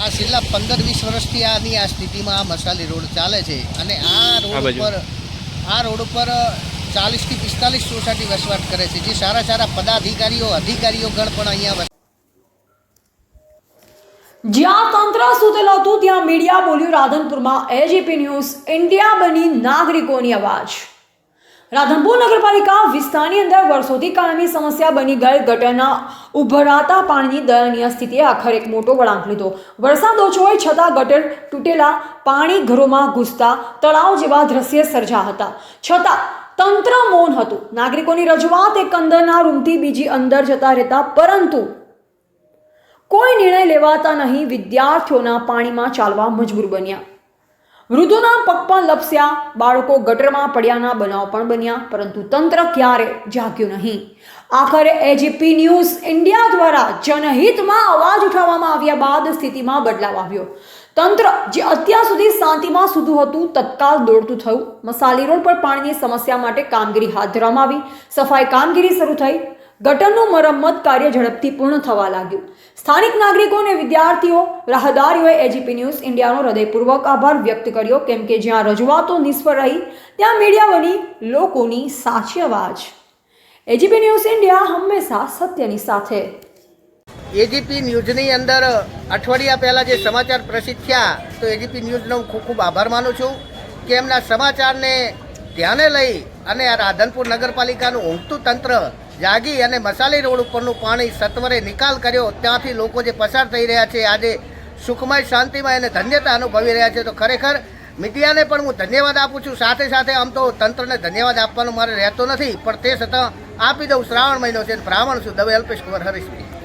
આ છેલ્લા 15-20 વર્ષથી આની આ સ્થિતિમાં આ મસાલી રોડ ચાલે છે અને આ રોડ ઉપર 40 થી 45 સોસાયટી વસવાટ કરે છે, જે સારા સારા પદાધિકારીઓ અધિકારીઓ ગણ પણ અહીંયા જ્યાં તંત્ર સૂતેલું હતું ત્યાં મીડિયા બોલ્યું રાધનપુરમાં એજીપી ન્યૂઝ ઇન્ડિયા બની નાગરિકોની અવાજ। રાધનપુર નગરપાલિકા વિસ્તારની અંદર વર્ષોથી કાયમી સમસ્યા બની ગયેલ ગટરના ઉભરાતા પાણીની દયનીય સ્થિતિએ આખરે એક મોટો વળાંક લીધો। વરસાદ ઓછો હોય છતાં ગટર તૂટેલા, પાણી ઘરોમાં ઘૂસતા તળાવ જેવા દ્રશ્ય સર્જા હતા, છતાં તંત્ર મૌન હતું। નાગરિકોની રજૂઆત એક અંદરના રૂમથી બીજી અંદર જતા રહેતા, પરંતુ કોઈ નિર્ણય લેવાતા નહીં। વિદ્યાર્થીઓના પાણીમાં ચાલવા મજબૂર બન્યા, વૃદ્ધોના પગ પણ લપસ્યા, બાળકો ગટરમાં પડ્યાના બનાવ પણ બન્યા, પરંતુ તંત્ર ક્યારે જાગ્યું નહીં। આખરે એજીપી ન્યૂઝ ઇન્ડિયા દ્વારા જનહિતમાં અવાજ ઉઠાવવામાં આવ્યા બાદ સ્થિતિમાં બદલાવ આવ્યો। તંત્ર જે અત્યાર સુધી શાંતિમાં સૂતું હતું, તત્કાલ દોડતું થયું। મસાલી રોડ પર પાણીની સમસ્યા માટે કામગીરી હાથ ધરવામાં આવી, સફાઈ કામગીરી શરૂ થઈ, ગટરનું મરમ્મત કાર્ય ઝડપથી પૂર્ણ થવા લાગ્યું। સ્થાનિક નાગરિકો અને વિદ્યાર્થીઓ, રાહદારીઓએ એજીપી ન્યૂઝ ઇન્ડિયાનો હૃદયપૂર્વક આભાર વ્યક્ત કર્યો, કેમ કે જ્યાં રજૂઆતો નિષ્ફળ રહી ત્યાં મીડિયા બની લોકોની સાચી અવાજ। એજીપી ન્યૂઝ ઇન્ડિયા હંમેશા સત્યની સાથે। એજીપી ન્યૂઝની અંદર અઠવાડિયા પહેલાં જે સમાચાર પ્રસિદ્ધ થયા, તો એજીપી ન્યૂઝનો હું ખૂબ ખૂબ આભાર માનું છું કે એમના સમાચારને ધ્યાને લઈ અને આ રાધનપુર નગરપાલિકાનું ઊંઘતું તંત્ર જાગી અને મસાલી રોડ ઉપરનું પાણી સત્વરે નિકાલ કર્યો। ત્યાંથી લોકો જે પસાર થઈ રહ્યા છે, આજે સુખમય શાંતિમય અને ધન્યતા અનુભવી રહ્યા છે। તો ખરેખર મીડિયાને પણ હું ધન્યવાદ આપું છું। સાથે સાથે આમ તો તંત્રને ધન્યવાદ આપવાનો મારે રહેતો નથી, પણ તે છતાં આપી દઉં। શ્રાવણ મહિનો છે, બ્રાહ્મણ છું। દવે અલ્પેશ કુમાર હરીશભાઈ।